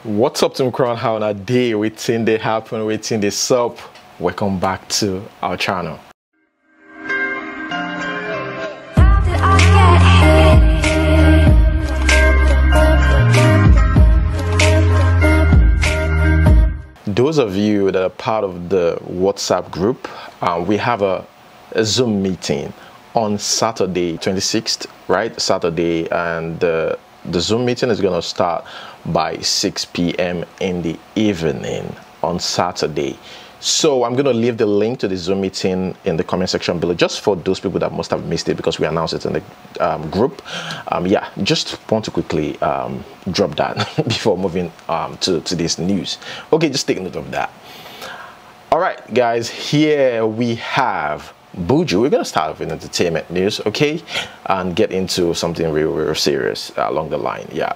What's up, Tim Crown? How on a day waiting they happen, waiting they sup. Welcome back to our channel. Those of you that are part of the WhatsApp group, we have a Zoom meeting on Saturday 26th, right? Saturday, and the Zoom meeting is going to start by 6 p.m. in the evening on Saturday. So I'm going to leave the link to the Zoom meeting in the comment section below, just for those people that must have missed it because we announced it in the group. Yeah, just want to quickly drop that before moving to this news. Okay, just take note of that. All right, guys, here we have Buju. We're going to start with entertainment news, okay, and get into something real serious along the line. Yeah,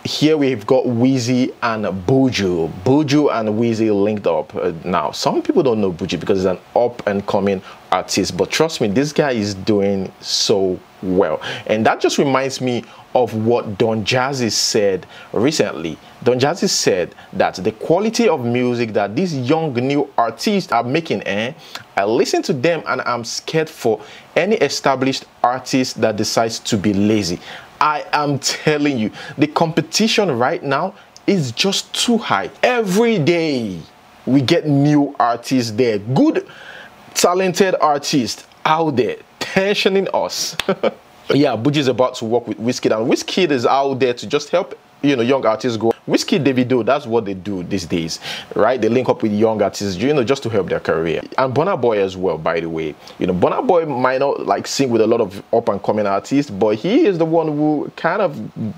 here we've got Wheezy and Buju. Buju and Wheezy linked up. Now, some people don't know Buju because he's an up-and-coming artist, but trust me, this guy is doing so well, and that just reminds me of what Don Jazzy said recently. Don Jazzy said that the quality of music that these young new artists are making, I listen to them and I'm scared for any established artist that decides to be lazy. I am telling you, the competition right now is just too high. Every day we get new artists there, good talented artists out there tensioning us. Yeah, Buju is about to work with Wizkid, and Wizkid is out there to just help, you know, young artists go. Wizkid, Davido, that's what they do these days, right? They link up with young artists, you know, just to help their career. And Burna Boy as well, by the way. You know, Burna Boy might not like sing with a lot of up-and-coming artists, but he is the one who kind of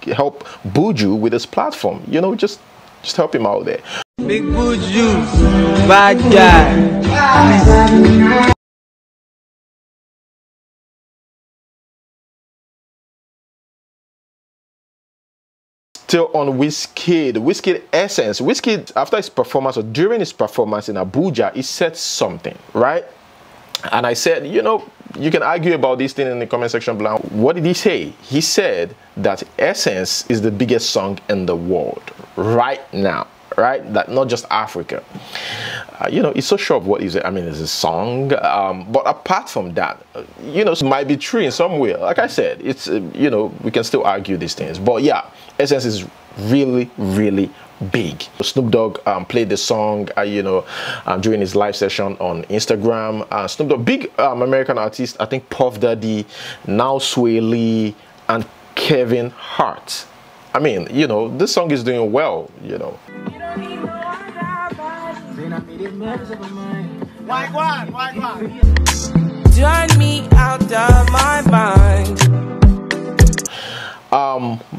help Buju with his platform. You know, just help him out there. Big Buju, bad guy. Still on Wizkid Essence. Wizkid, after his performance or during his performance in Abuja, he said something, right? And I said, you know, you can argue about this thing in the comment section below. What did he say? He said that Essence is the biggest song in the world right now, right? That not just Africa. You know, it's so sure of what is it. I mean, it's a song, but apart from that, you know, it might be true in some way. Like I said, it's you know, we can still argue these things, but yeah, Essence is really big. Snoop Dogg played the song, you know, during his live session on Instagram. Snoop Dogg, big American artist, I think Puff Daddy, now Sway Lee, and Kevin Hart. I mean, you know, this song is doing well, you know. Join me out of my mind.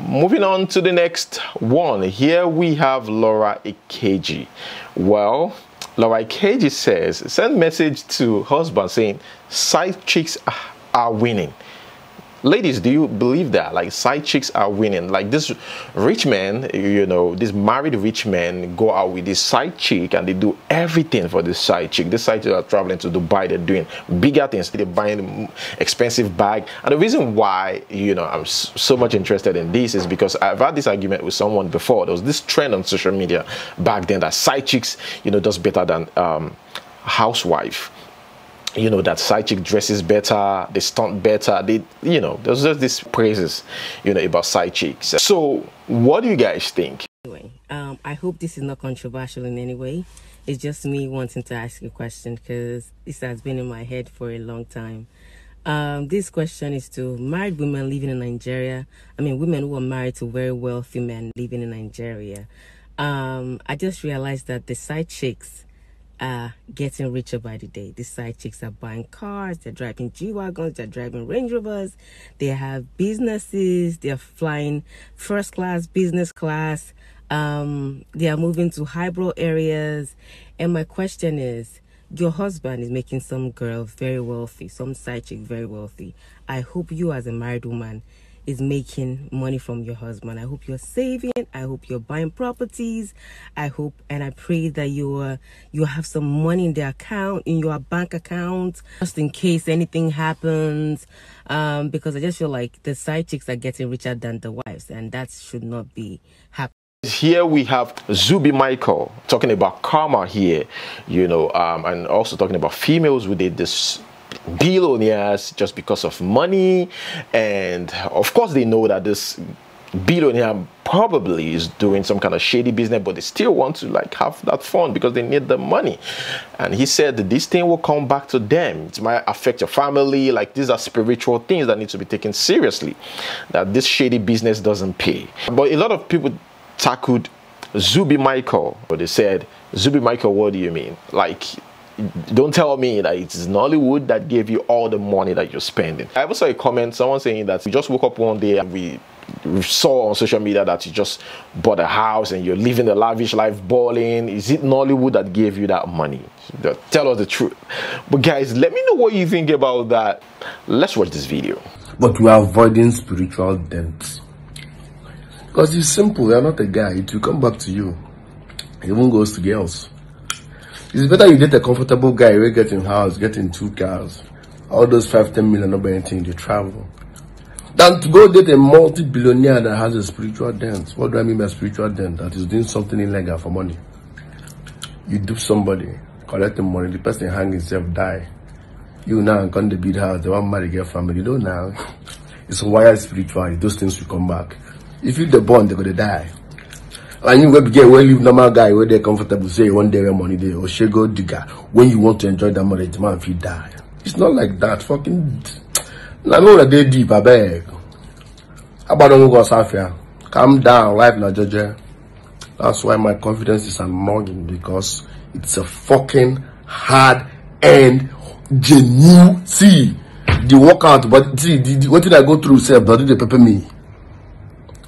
Moving on to the next one. Here we have Laura Ikeji. Well, Laura Ikeji says, send message to husband saying side chicks are winning. Ladies, do you believe that? Like, side chicks are winning. Like, this rich man, you know, this married rich man go out with this side chick and they do everything for this side chick. This side chick are traveling to Dubai. They're doing bigger things. They're buying expensive bag. And the reason why, you know, I'm so much interested in this is because I've had this argument with someone before. There was this trend on social media back then that side chicks, you know, does better than housewife. You know, that side chick dresses better, they stunt better, they, you know, there's just these praises, you know, about side chicks. So what do you guys think? Anyway, I hope this is not controversial in any way. It's just me wanting to ask you a question because this has been in my head for a long time. This question is to married women living in Nigeria. I mean, women who are married to very wealthy men living in Nigeria. I just realized that the side chicks are getting richer by the day. These side chicks are buying cars, they're driving G-Wagons, they're driving Range Rovers, they have businesses, they're flying first class, business class, they are moving to highbrow areas. And my question is, your husband is making some girl very wealthy, some side chick very wealthy. I hope you as a married woman is making money from your husband. I hope you're saving. I hope you're buying properties. I hope and I pray that you have some money in the account, in your bank account, just in case anything happens. Because I just feel like the side chicks are getting richer than the wives, and that should not be happening. Here we have Zubby Michael talking about karma here, you know, and also talking about females who did this billionaires just because of money. And of course they know that this billionaire probably is doing some kind of shady business, but they still want to like have that fun because they need the money. And he said that this thing will come back to them. It might affect your family. Like, these are spiritual things that need to be taken seriously, that this shady business doesn't pay. But a lot of people tackled Zubby Michael, but they said, Zubby Michael, what do you mean? Like, don't tell me that it's Nollywood that gave you all the money that you're spending. I also saw a comment, someone saying that we just woke up one day and we saw on social media that you just bought a house and you're living a lavish life, balling. Is it Nollywood that gave you that money? Tell us the truth. But guys, let me know what you think about that. Let's watch this video. But we are avoiding spiritual dents. Because it's simple, you're not a guy, it will come back to you. It even goes to girls. It's better you date a comfortable guy, you get in house, get in 2 cars, all those 5-10 million, not anything, you travel, than to go date a multi-billionaire that has a spiritual dent. What do I mean by spiritual dent? That is doing something illegal for money. You dupe somebody, collect the money, the person hang himself, die. You now come to build house, they want marry, get family. You don't know. It's wired spiritual, those things will come back. If you the bond, they're gonna die. And you will get well, live normal guy where they're comfortable, say one day where money they or she go digger. When you want to enjoy that money, the man if you die. It's not like that. Fucking I know that they deep, I beg. How about don't go south here? Calm down, life na judge. That's why my confidence is unmugging, because it's a fucking hard and genuine. See the workout, but see what did I go through, self, that did they pepper me.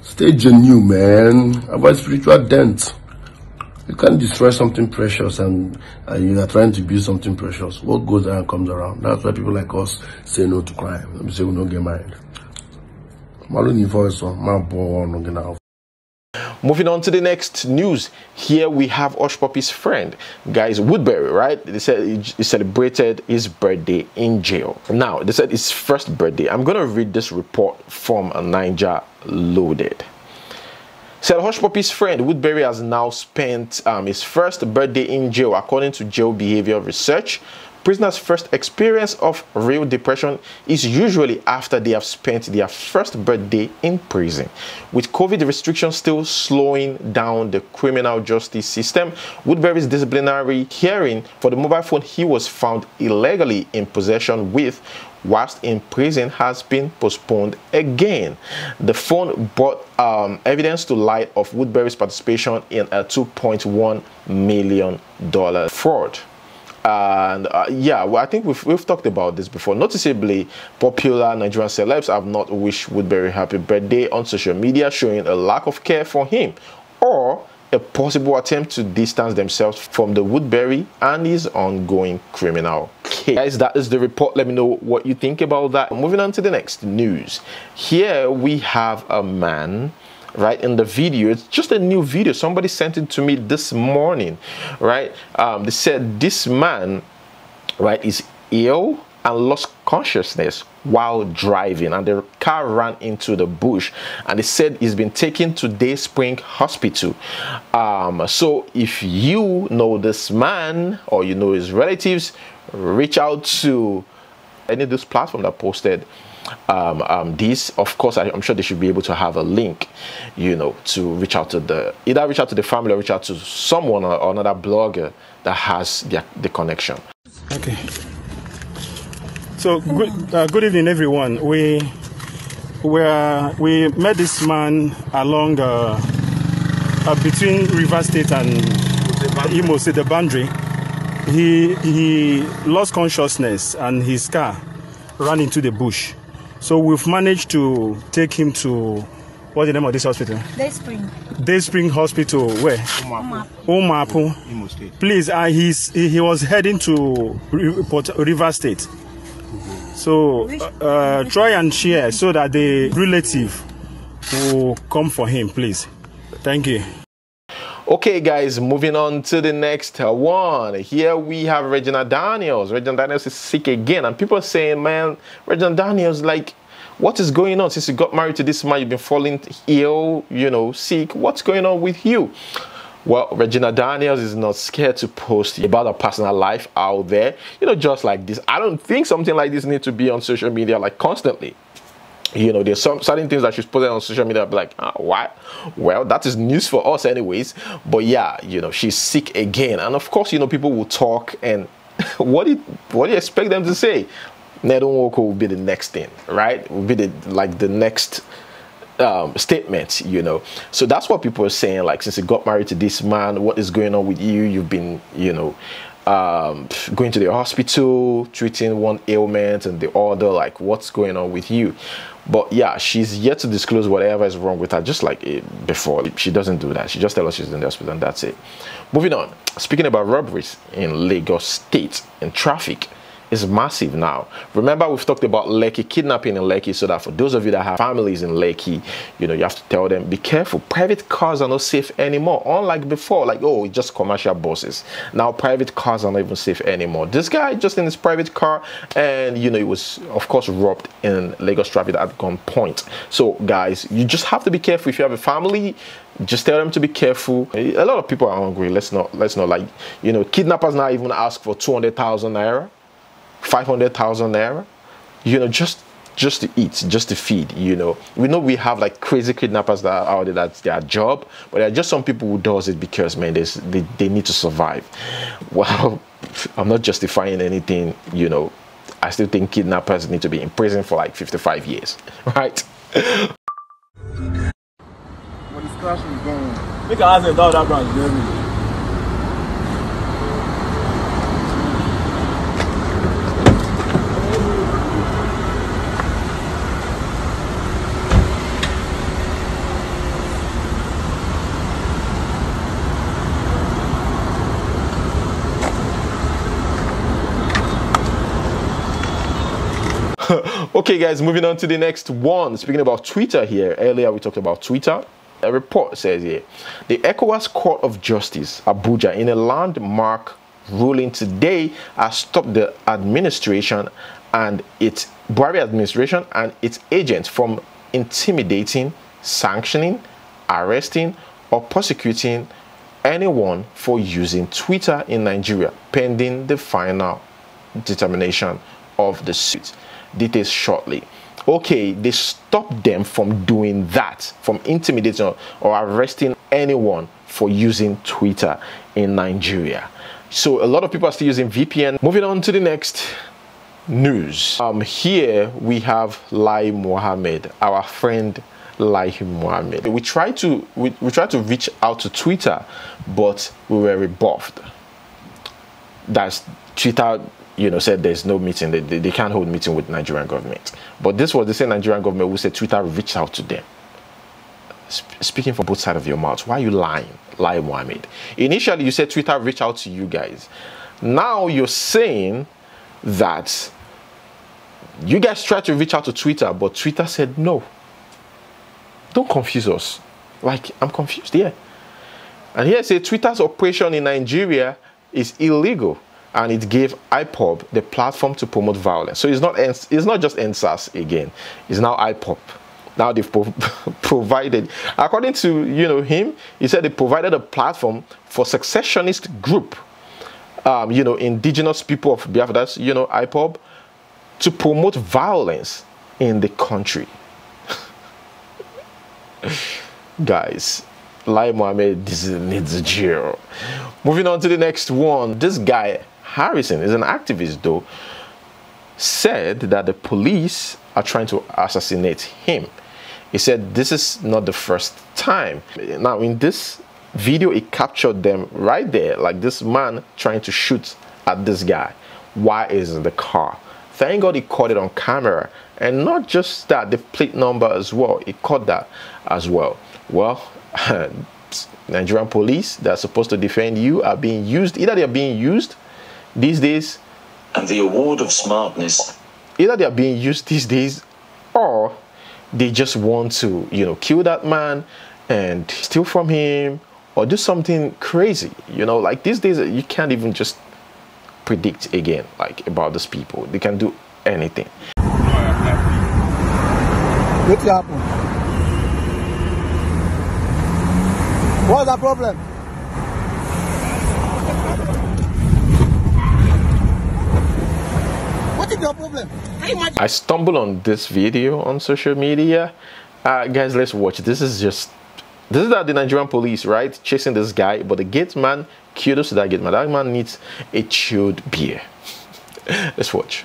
Stay genuine, man. Avoid spiritual dent. You can't destroy something precious and you are trying to build something precious. What goes around comes around. That's why people like us say no to crime. Let me say we don't get married. Moving on to the next news. Here we have Hushpuppi's friend, guys, Woodberry, right? They said he celebrated his birthday in jail. Now, they said his first birthday. I'm going to read this report from Niger Loaded. Said Hushpuppi's friend Woodberry has now spent his first birthday in jail. According to jail behavior research, prisoners' first experience of real depression is usually after they have spent their first birthday in prison. With COVID restrictions still slowing down the criminal justice system, Woodberry's disciplinary hearing for the mobile phone he was found illegally in possession with whilst in prison has been postponed again. The phone brought evidence to light of Woodberry's participation in a $2.1 million fraud. And yeah, well, I think we've talked about this before. Noticeably, popular Nigerian celebs have not wished Woodberry happy birthday on social media, showing a lack of care for him, or a possible attempt to distance themselves from the Woodberry and his ongoing criminal case. Guys, that is the report. Let me know what you think about that. Moving on to the next news. Here we have a man, right, in the video. It's just a new video. Somebody sent it to me this morning, right? They said this man, right, is ill and lost consciousness while driving, and the car ran into the bush, and they said he's been taken to Dayspring Hospital. So if you know this man or you know his relatives, reach out to any of those platforms that posted this. Of course, I'm sure they should be able to have a link, you know, to reach out to either reach out to the family or reach out to someone or another blogger that has the connection. Okay. So good evening, everyone. We met this man along between River State and Imo State, the boundary. He lost consciousness and his car ran into the bush. So we've managed to take him to, what's the name of this hospital? Dayspring Hospital. Where? Umapu. Imo State. Please, he was heading to River State. So try and share so that the relative will come for him, please. Thank you. Okay, guys, moving on to the next one. Here we have Regina Daniels. Regina Daniels is sick again, and people are saying, man, Regina Daniels, like, What is going on? Since you got married to this man, you've been falling ill, you know, sick. What's going on with you? Well, Regina Daniels is not scared to post about her personal life out there, you know, just like this. I don't think something like this needs to be on social media like constantly. You know, there's some certain things that she's posted on social media, like, what? Well, that is news for us anyways. But yeah, you know, she's sick again. And of course, you know, people will talk, and what do you expect them to say? Nedon will be the next thing, right? Will be the next statement, you know. So that's what people are saying, like, since you got married to this man, what is going on with you? You've been, you know, going to the hospital, treating one ailment and the other, like, what's going on with you? But yeah, she's yet to disclose whatever is wrong with her, just like before. She doesn't do that. She just tells us she's in the hospital and that's it. Moving on, speaking about robberies in Lagos State and traffic is massive now. Remember, we've talked about Lekki, kidnapping in Lekki, so that for those of you that have families in Lekki, you know, you have to tell them, be careful. Private cars are not safe anymore. Unlike before, like, oh, it's just commercial buses. Now private cars are not even safe anymore. This guy just in his private car, and you know, he was of course robbed in Lagos traffic at gunpoint. So guys, you just have to be careful. If you have a family, just tell them to be careful. A lot of people are hungry. Let's not like, you know, kidnappers now even ask for 200,000 naira. 500,000 naira, you know, just to eat, just to feed, you know. We know we have like crazy kidnappers that are out there, that's their job, but there are just some people who does it because, man, they need to survive. Well, I'm not justifying anything, you know. I still think kidnappers need to be in prison for like 55 years, right? When this crash is going, we can ask them that branch. Okay guys, moving on to the next one. Speaking about Twitter here, earlier we talked about Twitter. A report says here, the ECOWAS Court of Justice, Abuja, in a landmark ruling today, has stopped the administration and its Buhari administration and its agents from intimidating, sanctioning, arresting, or prosecuting anyone for using Twitter in Nigeria, pending the final determination of the suit. Details shortly. Okay, they stopped them from doing that, from intimidating or arresting anyone for using Twitter in Nigeria. So a lot of people are still using VPN. Moving on to the next news. Here we have Lai Mohammed, our friend Lai Mohammed. We tried to reach out to Twitter, but we were rebuffed. That's Twitter, you know, said there's no meeting, they can't hold meeting with Nigerian government. But this was the same Nigerian government who said Twitter reached out to them. Speaking from both sides of your mouth, why are you lying, Lai Mohammed? Initially, you said Twitter reached out to you guys. Now you're saying that you guys tried to reach out to Twitter, but Twitter said no. Don't confuse us. Like, I'm confused here. And here say Twitter's operation in Nigeria is illegal, and it gave IPOB the platform to promote violence. So it's not just NSAS again. It's now IPOB. Now they've provided, according to, you know, him, he said they provided a platform for secessionist group, you know, indigenous people of Biafra, that's, you know, IPOB, to promote violence in the country. Guys, Lai Mohammed needs a jail. Moving on to the next one. This guy, Harrison, is an activist though, said that the police are trying to assassinate him. He said this is not the first time. Now in this video, it captured them right there, like this man trying to shoot at this guy while he's in the car. Thank God he caught it on camera, and not just that, the plate number as well, he caught that as well. Well, Nigerian police that are supposed to defend you are being used. Either they are being used these days, and the award of smartness, either they are being used these days, or they just want to, you know, kill that man and steal from him or do something crazy. You know, like these days you can't even just predict again, like, about these people. They can do anything. What happened? What's the problem? What is your problem? I stumbled on this video on social media. Guys, let's watch. This is the Nigerian police, right? Chasing this guy, but the gate man, kudos to that gate man. That man needs a chilled beer. Let's watch.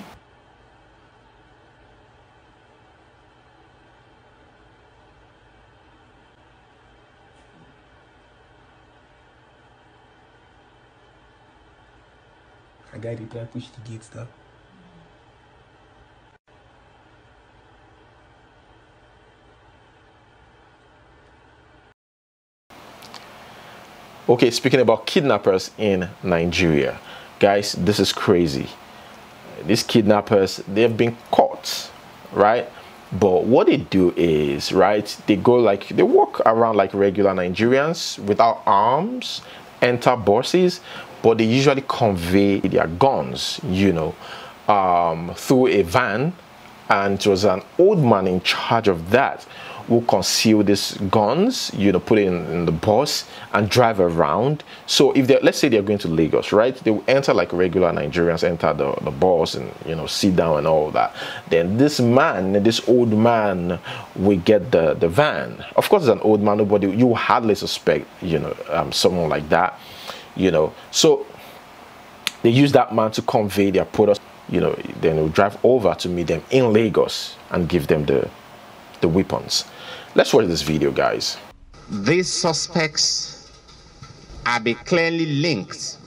I got it, I push the gate stuff. Okay, speaking about kidnappers in Nigeria, guys, this is crazy. These kidnappers, they've been caught, right? But what they do is, right, they walk around like regular Nigerians without arms, enter buses, but they usually convey their guns, you know, through a van, and it was an old man in charge of that who conceal these guns, you know, put it in the bus and drive around. So if let's say they're going to Lagos, right, they will enter like regular Nigerians, enter the bus and, you know, sit down and all that. Then this old man will get the van. Of course, it's an old man, nobody, you hardly suspect, you know, someone like that, you know. So they use that man to convey their products, you know. Then they'll drive over to meet them in Lagos and give them the weapons. Let's watch this video, guys. These suspects are clearly linked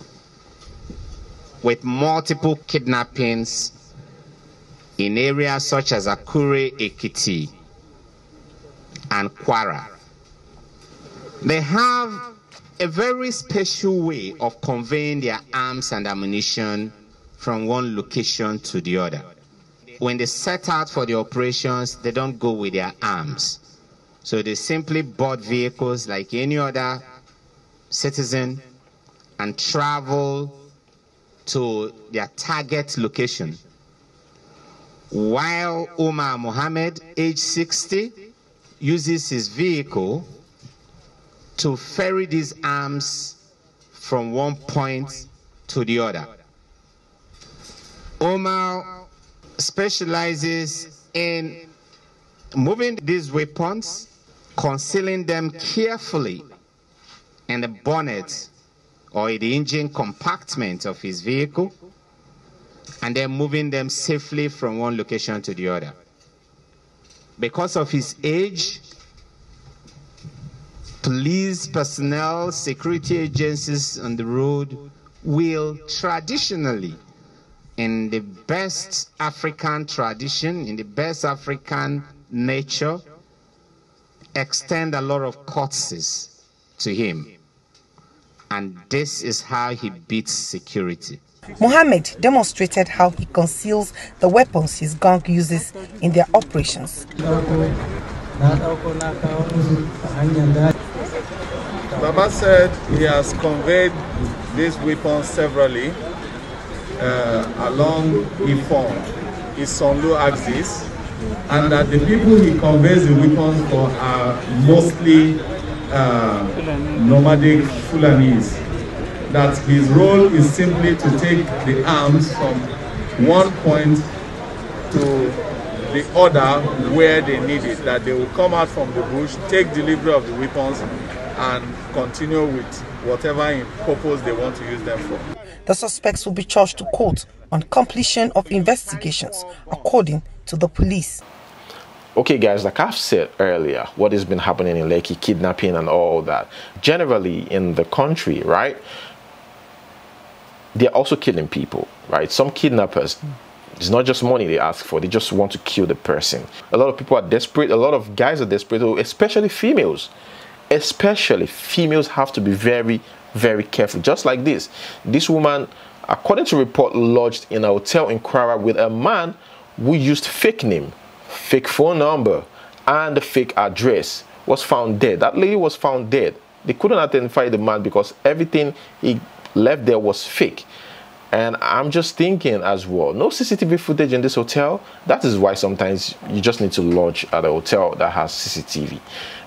with multiple kidnappings in areas such as Akure, Ekiti, and Kwara. They have a very special way of conveying their arms and ammunition from one location to the other. When they set out for the operations, they don't go with their arms. So they simply board vehicles like any other citizen and travel to their target location. While Omar Mohammed, age 60, uses his vehicle to ferry these arms from one point to the other. Omar specializes in moving these weapons, concealing them carefully in the bonnet or in the engine compartment of his vehicle, and then moving them safely from one location to the other. Because of his age, police personnel, security agencies on the road will traditionally, in the best African tradition, in the best African nature, extend a lot of courtesies to him. And this is how he beats security. Mohammed demonstrated how he conceals the weapons his gang uses in their operations. Baba said he has conveyed these weapons severally along Ifon, Isonlo axis, and that the people he conveys the weapons for are mostly nomadic Fulanis. That his role is simply to take the arms from one point to the other where they need it. That they will come out from the bush, take delivery of the weapons, and continue with whatever purpose they want to use them for. The suspects will be charged to court on completion of investigations, according to the police. Okay, guys, like I've said earlier, what has been happening in Lekki, kidnapping and all that, generally in the country, right, they're also killing people, right? Some kidnappers, it's not just money they ask for, they just want to kill the person. A lot of people are desperate, a lot of guys are desperate, especially females. Especially females have to be very, very careful. Just like this woman, according to report, lodged in a hotel in Kwara with a man who used fake name, fake phone number, and the fake address, was found dead. That lady was found dead. They couldn't identify the man because everything he left there was fake. And I'm just thinking as well, no CCTV footage in this hotel. That is why sometimes you just need to lodge at a hotel that has CCTV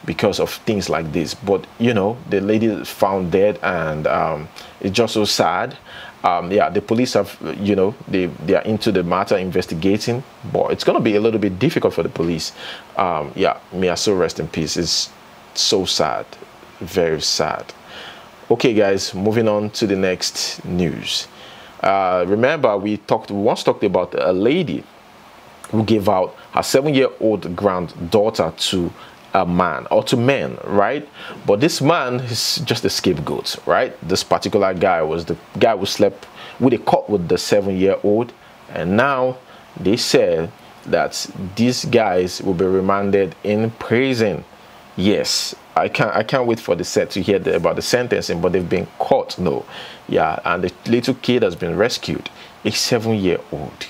because of things like this. But you know, the lady is found dead, and it's just so sad. Yeah, the police have, you know, they are into the matter, investigating, but it's gonna be a little bit difficult for the police. Yeah, may her soul rest in peace. It's so sad, very sad. Okay guys, moving on to the next news. Remember, we once talked about a lady who gave out her 7-year-old granddaughter to a man, or to men, right? But this man is just a scapegoat, right? This particular guy was the guy who slept with a caught with the 7-year-old, and now they said that these guys will be remanded in prison. Yes, I can't wait for the set to hear about the sentencing, but they've been caught. No, yeah, and the little kid has been rescued, a 7-year-old,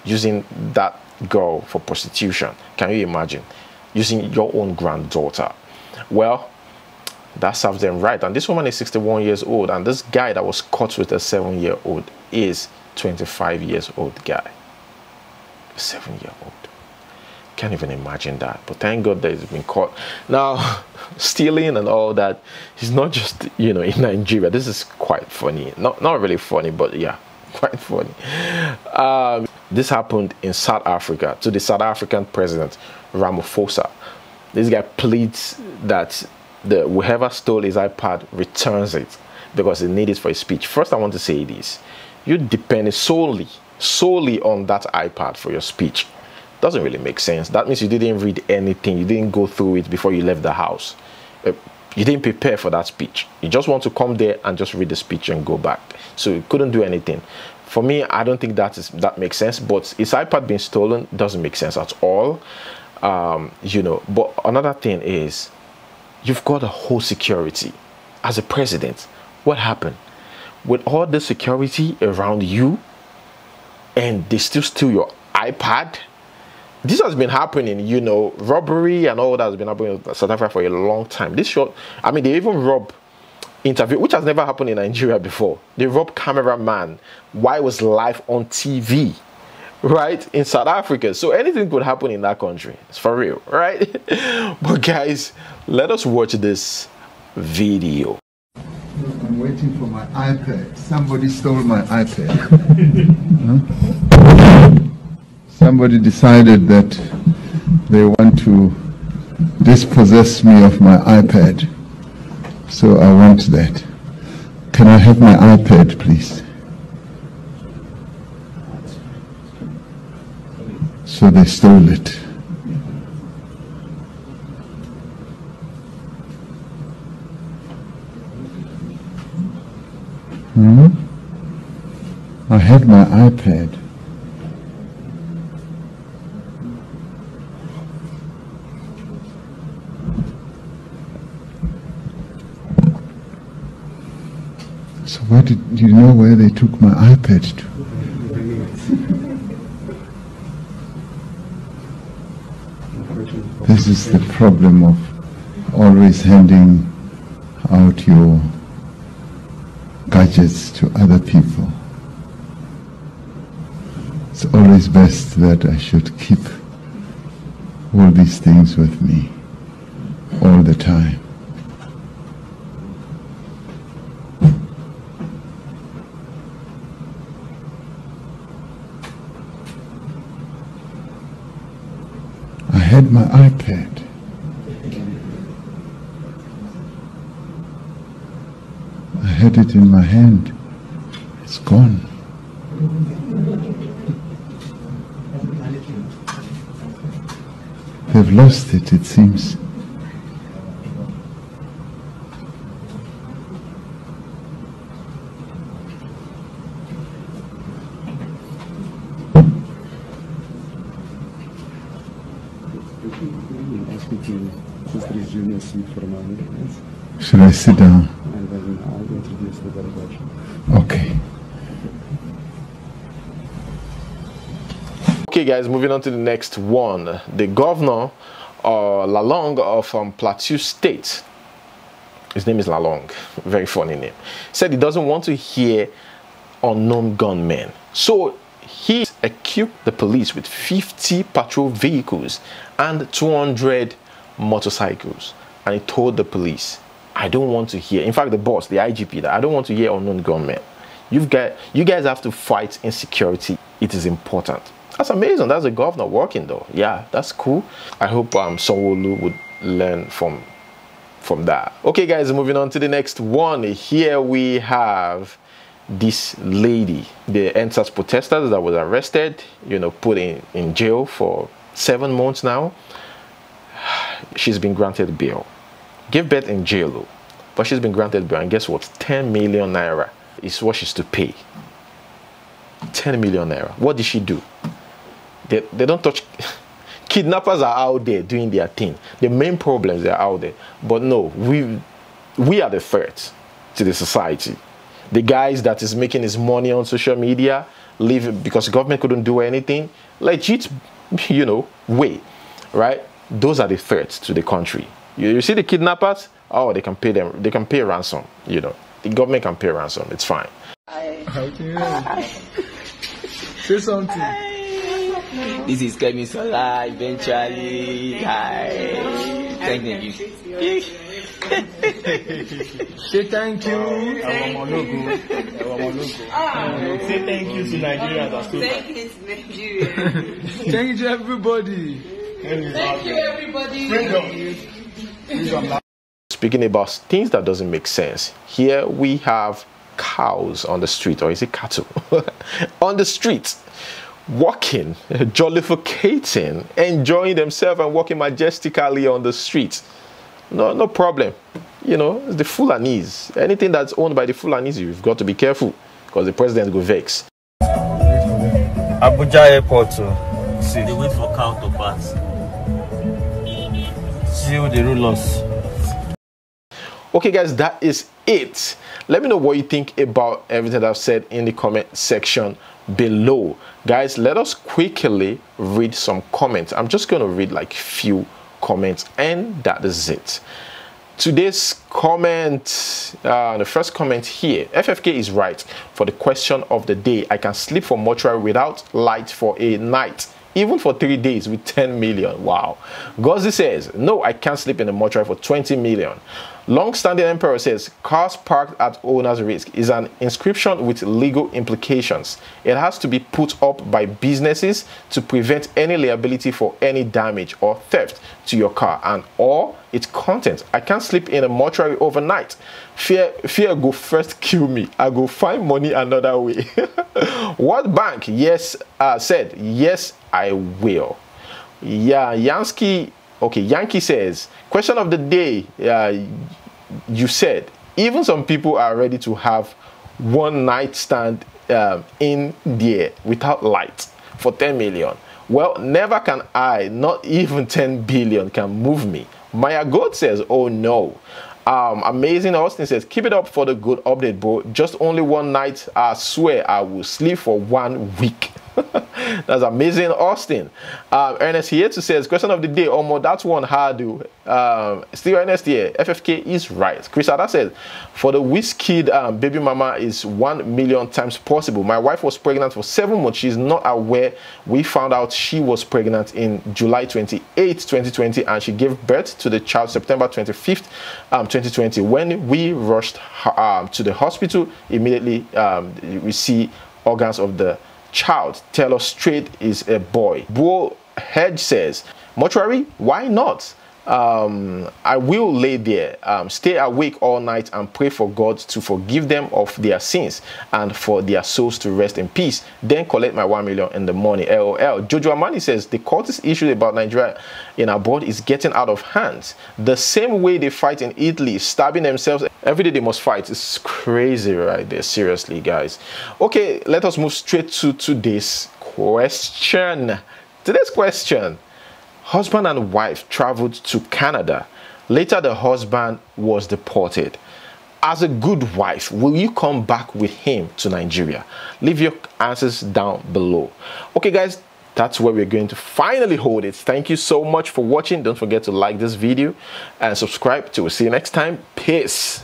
using that girl for prostitution. Can you imagine? Using your own granddaughter. Well, that serves them right. And this woman is 61 years old, and this guy that was caught with a 7-year-old is 25 years old guy. A 7-year-old. Can't even imagine that. But thank God that he's been caught. Now, stealing and all that is not just, you know, in Nigeria. This is quite funny. Not really funny, but yeah, quite funny. This happened in South Africa to the South African president, Ramaphosa. This guy pleads that whoever stole his iPad returns it because he needs it for his speech. First, I want to say this. You depend solely on that iPad for your speech. Doesn't really make sense. That means you didn't read anything. You didn't go through it before you left the house. You didn't prepare for that speech. You just want to come there and just read the speech and go back. So you couldn't do anything. For me, I don't think that makes sense. But his iPad being stolen doesn't make sense at all. You know. But another thing is, you've got a whole security as a president. What happened with all the security around you, and they still steal your iPad? This has been happening, you know, robbery and all that has been happening in South Africa for a long time. This short, I mean, they even rob interview, which has never happened in Nigeria before. They rob cameraman while it was live on TV, right, in South Africa. So anything could happen in that country. It's for real, right? But guys, let us watch this video. I'm waiting for my iPad. Somebody stole my iPad. Somebody decided that they want to dispossess me of my iPad. So I want that. Can I have my iPad, please? So they stole it. I had my iPad. So where do you know where they took my iPad to? This is the problem of always handing out your gadgets to other people. It's always best that I should keep all these things with me all the time. I had my iPad. I had it in my hand. It's gone. They've lost it, it seems. Should I sit down? Okay. Okay guys, moving on to the next one. The governor Lalong of Plateau State, his name is Lalong, very funny name, said he doesn't want to hear unknown gunmen. So he equipped the police with 50 patrol vehicles and 200 motorcycles. And he told the police, I don't want to hear, in fact the boss, the IGP, that I don't want to hear unknown gunmen. You guys have to fight insecurity. It is important. That's amazing. That's the governor working though. Yeah, that's cool. I hope Sanwo-Olu would learn from that. Okay guys, moving on to the next one. Here we have this lady, the NSAS protesters that was arrested, put in jail for 7 months now. She's been granted bail. Gave birth in jail, but she's been granted bail, and guess what? 10 million naira is what she's to pay. 10 million naira. What did she do? They don't touch. Kidnappers are out there doing their thing. The main problems are out there, but no, we are the threat to the society. The guys that is making his money on social media, leave because the government couldn't do anything. Legit, way, right? Those are the threats to the country. You see the kidnappers? Oh, they can pay them. They can pay ransom. The government can pay ransom. It's fine. Say something. This is coming so live eventually. Thank you. Say thank you. Say thank you to Nigeria. Thank you to Nigeria. Thank you to everybody. Thank you, everybody. Speaking about things that doesn't make sense, here we have cows on the street, or is it cattle? On the street, walking, jollificating, enjoying themselves and walking majestically on the street. No problem. It's the Fulanese. Anything that's owned by the Fulanese, you've got to be careful because the president will vex. Abuja Airport. See. They wait for cow to pass. See who they rule us. Okay guys, that is it. Let me know what you think about everything that I've said in the comment section below. Guys, let us quickly read some comments. I'm just going to read like few comments and that is it. Today's comment, the first comment here, FFK is right for the question of the day. I can sleep for mortuary without light for a night, even for 3 days with 10 million. Wow. Gozi says, no, I can't sleep in the mortuary for 20 million. Long-standing Emperor says, cars parked at owner's risk is an inscription with legal implications. It has to be put up by businesses to prevent any liability for any damage or theft to your car and or its content. I can't sleep in a mortuary overnight. Fear go first kill me. I go find money another way. What bank? Yes, said, yes, I will. Yeah, Yansky. Okay, Yankee says, question of the day, you said, even some people are ready to have one night stand in there without light for 10 million. Well, never can I, not even 10 billion can move me. Maya God says, oh no. Amazing Austin says, keep it up for the good update, bro. Just only one night, I swear I will sleep for 1 week. That's amazing, Austin. Ernest Hietu says, question of the day, Omo, that's one hard do. Still Ernest here, FFK is right. Chris Ada says, for the whiskey baby mama is 1 million times possible. My wife was pregnant for 7 months. She's not aware. We found out she was pregnant in July 28, 2020, and she gave birth to the child September 25th, 2020. When we rushed to the hospital, immediately we see organs of the child. Tell us straight is a boy. Bull Hedge says, mortuary, why not? I will lay there, stay awake all night and pray for God to forgive them of their sins and for their souls to rest in peace. Then collect my 1 million in the morning. LOL. Jojo Amani says, the cultist issue about Nigeria in abroad is getting out of hand. The same way they fight in Italy, stabbing themselves every day they must fight. It's crazy right there. Seriously, guys. Okay, let us move straight to today's question. Today's question. Husband and wife traveled to Canada. Later, the husband was deported. As a good wife, will you come back with him to Nigeria? Leave your answers down below. Okay, guys, that's where we're going to finally hold it. Thank you so much for watching. Don't forget to like this video and subscribe. Till we see you next time. Peace.